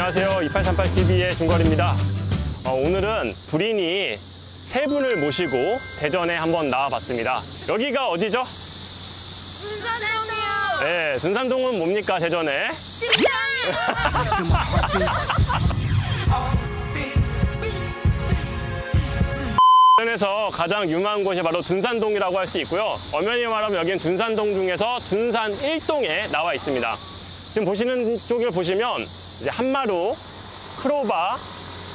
안녕하세요. 2838TV의 중걸입니다. 오늘은 불인이 세 분을 모시고 대전에 한번 나와봤습니다. 여기가 어디죠? 둔산동이요. 네, 둔산동은 뭡니까, 대전에? 대전에서 가장 유명한 곳이 바로 둔산동이라고 할 수 있고요. 엄연히 말하면 여기는 둔산동 중에서 둔산 1동에 나와 있습니다. 지금 보시는 쪽을 보시면 이제 한마루, 크로바,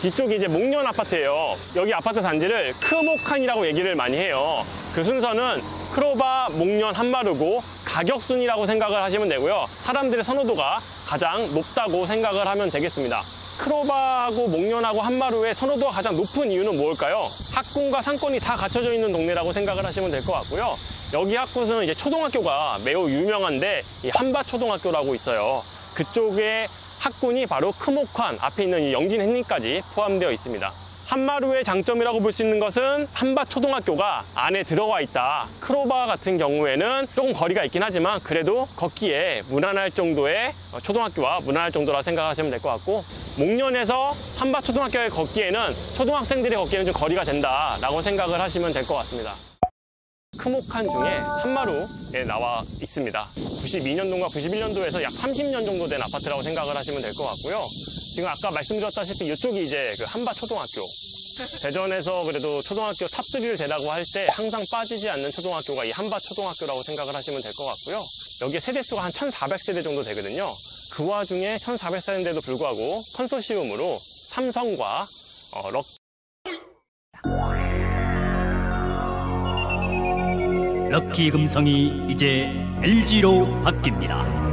뒤쪽이 이제 목련 아파트예요. 여기 아파트 단지를 크모칸이라고 얘기를 많이 해요. 그 순서는 크로바, 목련, 한마루고 가격 순이라고 생각을 하시면 되고요. 사람들의 선호도가 가장 높다고 생각을 하면 되겠습니다. 크로바하고 목련하고 한마루의 선호도가 가장 높은 이유는 뭘까요? 학군과 상권이 다 갖춰져 있는 동네라고 생각을 하시면 될 것 같고요. 여기 학군은 이제 초등학교가 매우 유명한데 이 한밭초등학교라고 있어요. 그쪽에 학군이 바로 크모칸 앞에 있는 이 영진햇님까지 포함되어 있습니다. 한마루의 장점이라고 볼 수 있는 것은 한밭초등학교가 안에 들어가 있다. 크로바 같은 경우에는 조금 거리가 있긴 하지만 그래도 걷기에 무난할 정도의 초등학교와 무난할 정도라 생각하시면 될 것 같고, 목련에서 한밭초등학교에 걷기에는 초등학생들이 걷기에는 좀 거리가 된다라고 생각을 하시면 될 것 같습니다. 크모칸 중에 한마루에 나와 있습니다. 92년도인가 91년도에서 약 30년 정도 된 아파트라고 생각을 하시면 될 것 같고요. 지금 아까 말씀드렸다시피 이쪽이 이제 그 한밭초등학교. 대전에서 그래도 초등학교 탑3를 재라고 할 때 항상 빠지지 않는 초등학교가 이 한밭초등학교라고 생각을 하시면 될 것 같고요. 여기에 세대수가 한 1,400세대 정도 되거든요. 그 와중에 1,400세대인데도 불구하고 컨소시엄으로 삼성과 럭키 금성이 이제 LG로 바뀝니다.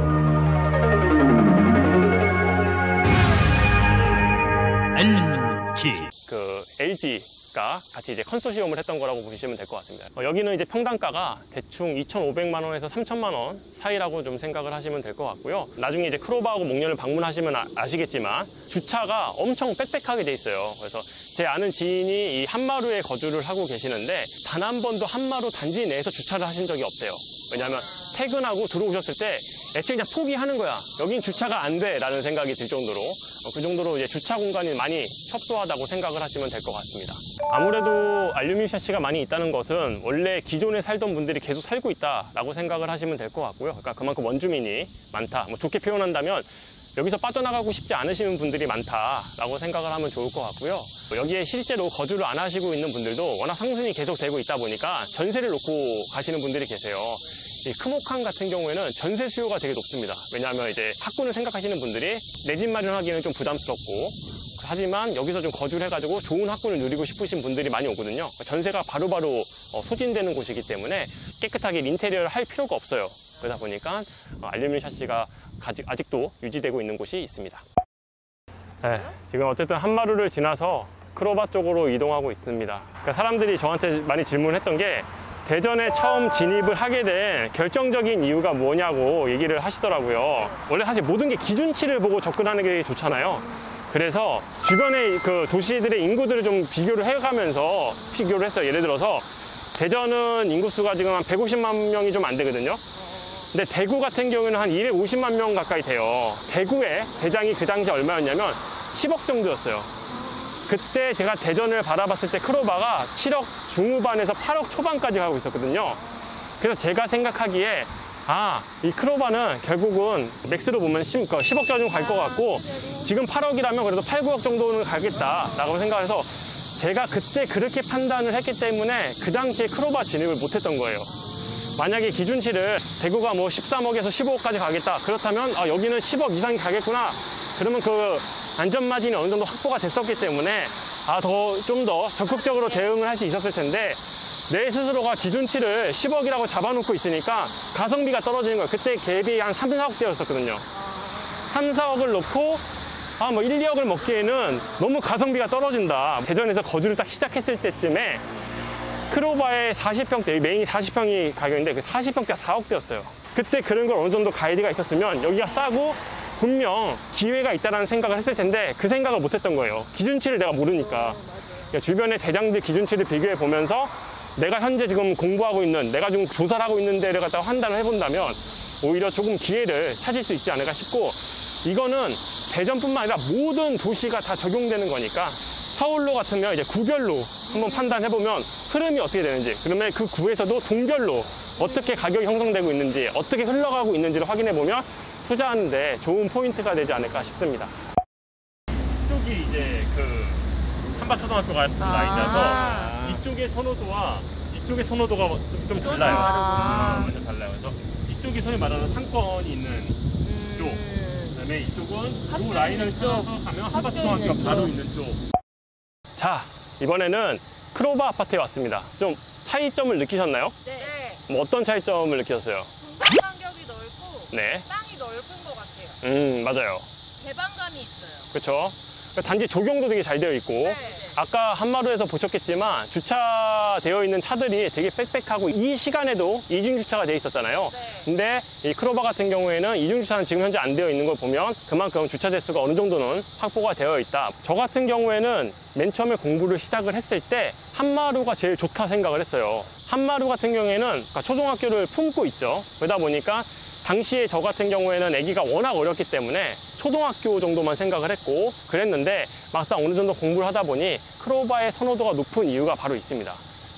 LG가 같이 이제 컨소시엄을 했던 거라고 보시면 될 것 같습니다. 여기는 이제 평당가가 대충 2,500만 원에서 3,000만 원 사이라고 좀 생각을 하시면 될 것 같고요. 나중에 이제 크로바하고 목련을 방문하시면 아시겠지만 주차가 엄청 빽빽하게 돼 있어요. 그래서 제 아는 지인이 이 한마루에 거주를 하고 계시는데 단 한 번도 한마루 단지 내에서 주차를 하신 적이 없대요. 왜냐하면 퇴근하고 들어오셨을 때 애초에 그냥 포기하는 거야. 여긴 주차가 안 돼 라는 생각이 들 정도로 그 정도로 이제 주차 공간이 많이 협소하다고 생각을 하시면 될 것 같습니다. 아무래도 알루미늄 샤시가 많이 있다는 것은 원래 기존에 살던 분들이 계속 살고 있다라고 생각을 하시면 될 것 같고요. 그러니까 그만큼 원주민이 많다. 뭐 좋게 표현한다면 여기서 빠져나가고 싶지 않으시는 분들이 많다라고 생각을 하면 좋을 것 같고요. 여기에 실제로 거주를 안 하시고 있는 분들도 워낙 상승이 계속 되고 있다 보니까 전세를 놓고 가시는 분들이 계세요. 이 크모칸 같은 경우에는 전세 수요가 되게 높습니다. 왜냐하면 이제 학군을 생각하시는 분들이 내 집 마련하기는 좀 부담스럽고, 하지만 여기서 좀 거주를 해가지고 좋은 학군을 누리고 싶으신 분들이 많이 오거든요. 전세가 바로바로 소진되는 곳이기 때문에 깨끗하게 인테리어를 할 필요가 없어요. 그러다 보니까 알루미늄 샤시가 아직도 유지되고 있는 곳이 있습니다. 네, 지금 어쨌든 한마루를 지나서 크로바 쪽으로 이동하고 있습니다. 그러니까 사람들이 저한테 많이 질문했던 게 대전에 처음 진입을 하게 된 결정적인 이유가 뭐냐고 얘기를 하시더라고요. 원래 사실 모든 게 기준치를 보고 접근하는 게 좋잖아요. 그래서 주변의 그 도시들의 인구들을 좀 비교를 해가면서 비교를 했어요. 예를 들어서 대전은 인구수가 지금 한 150만 명이 좀 안 되거든요. 근데 대구 같은 경우에는 한 250만 명 가까이 돼요. 대구의 대장이 그 당시 얼마였냐면 10억 정도였어요. 그때 제가 대전을 바라봤을 때 크로바가 7억 중후반에서 8억 초반까지 가고 있었거든요. 그래서 제가 생각하기에 이 크로바는 결국은 맥스로 보면 10억 정도 갈 것 같고, 지금 8억이라면 그래도 8, 9억 정도는 가겠다라고 생각해서 제가 그때 그렇게 판단을 했기 때문에 그 당시에 크로바 진입을 못했던 거예요. 만약에 기준치를 대구가 뭐 13억에서 15억까지 가겠다, 그렇다면 여기는 10억 이상이 가겠구나, 그러면 그 안전마진이 어느 정도 확보가 됐었기 때문에 좀 더 적극적으로 대응을 할 수 있었을 텐데, 내 스스로가 기준치를 10억이라고 잡아놓고 있으니까 가성비가 떨어지는 거예요. 그때 갭이 한 3, 4억대였었거든요. 3, 4억을 놓고 뭐 1, 2억을 먹기에는 너무 가성비가 떨어진다. 대전에서 거주를 딱 시작했을 때쯤에 크로바의 40평대, 메인이 40평이 가격인데 그 40평대가 4억대였어요. 그때 그런 걸 어느 정도 가이드가 있었으면 여기가 싸고 분명 기회가 있다는 생각을 했을 텐데 그 생각을 못 했던 거예요. 기준치를 내가 모르니까. 주변의 대장들 기준치를 비교해 보면서 내가 현재 지금 공부하고 있는, 내가 지금 조사를 하고 있는 데를 갖다가 판단을 해본다면 오히려 조금 기회를 찾을 수 있지 않을까 싶고, 이거는 대전뿐만 아니라 모든 도시가 다 적용되는 거니까 서울로 같으면 이제 구별로 한번 판단해보면 흐름이 어떻게 되는지, 그러면 그 구에서도 동별로 어떻게 가격이 형성되고 있는지, 어떻게 흘러가고 있는지를 확인해보면 투자하는데 좋은 포인트가 되지 않을까 싶습니다. 이쪽이 이제 그 한밭초등학교가 라인이라서 이쪽의 선호도와 이쪽의 선호도가 좀 달라요. 완전 달라요. 그래서 이쪽이 소위 말하는 상권이 있는 쪽, 그다음에 이쪽은 이 라인을 타서 가면 한밭초등학교가 바로 있는 쪽. 자, 이번에는 크로바 아파트에 왔습니다. 좀 차이점을 느끼셨나요? 네. 뭐 어떤 차이점을 느끼셨어요? 공간 간격이 넓고 네. 땅이 넓은 것 같아요. 맞아요. 개방감이 있어요. 그렇죠. 단지 조경도 되게 잘 되어 있고, 네. 아까 한마루에서 보셨겠지만 주차되어 있는 차들이 되게 빽빽하고 이 시간에도 이중 주차가 되어 있었잖아요. 네. 근데 이 크로바 같은 경우에는 이중 주차는 지금 현재 안 되어 있는 걸 보면 그만큼 주차 대수가 어느 정도는 확보가 되어 있다. 저 같은 경우에는 맨 처음에 공부를 시작을 했을 때 한마루가 제일 좋다 생각을 했어요. 한마루 같은 경우에는 그러니까 초등학교를 품고 있죠. 그러다 보니까 당시에 저 같은 경우에는 아기가 워낙 어렸기 때문에 초등학교 정도만 생각을 했고 그랬는데, 막상 어느 정도 공부를 하다 보니 크로바의 선호도가 높은 이유가 바로 있습니다.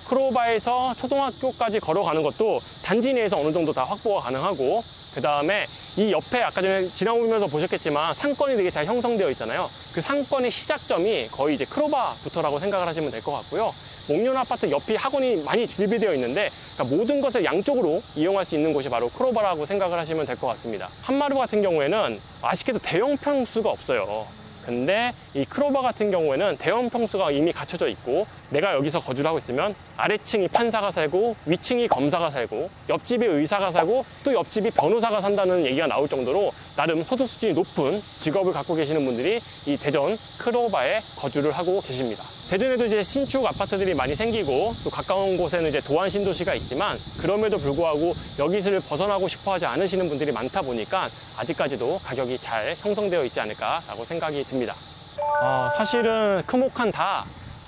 크로바에서 초등학교까지 걸어가는 것도 단지 내에서 어느 정도 다 확보가 가능하고, 그 다음에 이 옆에 아까 전에 지나오면서 보셨겠지만 상권이 되게 잘 형성되어 있잖아요. 그 상권의 시작점이 거의 이제 크로바부터라고 생각을 하시면 될 것 같고요. 목련 아파트 옆이 학원이 많이 준비되어 있는데, 그러니까 모든 것을 양쪽으로 이용할 수 있는 곳이 바로 크로바라고 생각을 하시면 될 것 같습니다. 한마루 같은 경우에는 아쉽게도 대형 평수가 없어요. 근데 이 크로바 같은 경우에는 대형 평수가 이미 갖춰져 있고, 내가 여기서 거주를 하고 있으면 아래층이 판사가 살고 위층이 검사가 살고 옆집이 의사가 살고 또 옆집이 변호사가 산다는 얘기가 나올 정도로 나름 소득 수준이 높은 직업을 갖고 계시는 분들이 이 대전 크로바에 거주를 하고 계십니다. 대전에도 이제 신축 아파트들이 많이 생기고 또 가까운 곳에는 이제 도안 신도시가 있지만, 그럼에도 불구하고 여기를 벗어나고 싶어 하지 않으시는 분들이 많다 보니까 아직까지도 가격이 잘 형성되어 있지 않을까라고 생각이 듭니다. 사실은 크모칸 다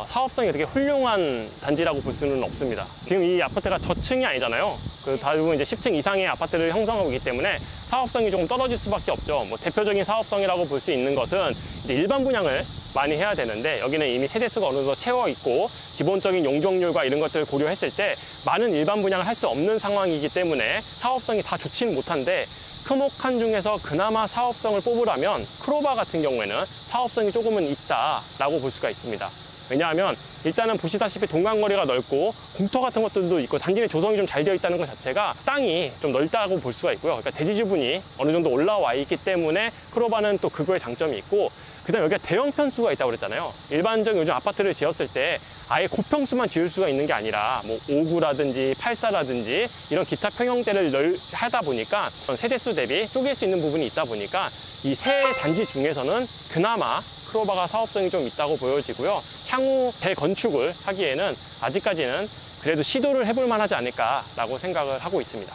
사업성이 그렇게 훌륭한 단지라고 볼 수는 없습니다. 지금 이 아파트가 저층이 아니잖아요. 대부분 이제 10층 이상의 아파트를 형성하고 있기 때문에 사업성이 조금 떨어질 수밖에 없죠. 뭐 대표적인 사업성이라고 볼 수 있는 것은 이제 일반 분양을 많이 해야 되는데, 여기는 이미 세대수가 어느 정도 채워 있고 기본적인 용적률과 이런 것들을 고려했을 때 많은 일반 분양을 할 수 없는 상황이기 때문에 사업성이 다 좋지는 못한데, 크모칸 중에서 그나마 사업성을 뽑으라면 크로바 같은 경우에는 사업성이 조금은 있다라고 볼 수가 있습니다. 왜냐하면 일단은 보시다시피 동간거리가 넓고 공터 같은 것들도 있고 단지 내 조성이 좀 잘 되어 있다는 것 자체가 땅이 좀 넓다고 볼 수가 있고요. 그러니까 대지 지분이 어느 정도 올라와 있기 때문에 크로바는 또 그거에 장점이 있고, 그다음에 여기가 대형 편수가 있다고 그랬잖아요. 일반적인 요즘 아파트를 지었을 때 아예 고평수만 지을 수가 있는 게 아니라 뭐 5구라든지 8사라든지 이런 기타 평형대를 하다 보니까 세대수 대비 쪼갤 수 있는 부분이 있다 보니까 이 세 단지 중에서는 그나마 크로바가 사업성이 좀 있다고 보여지고요. 향후 대건축을 하기에는 아직까지는 그래도 시도를 해볼 만하지 않을까라고 생각을 하고 있습니다.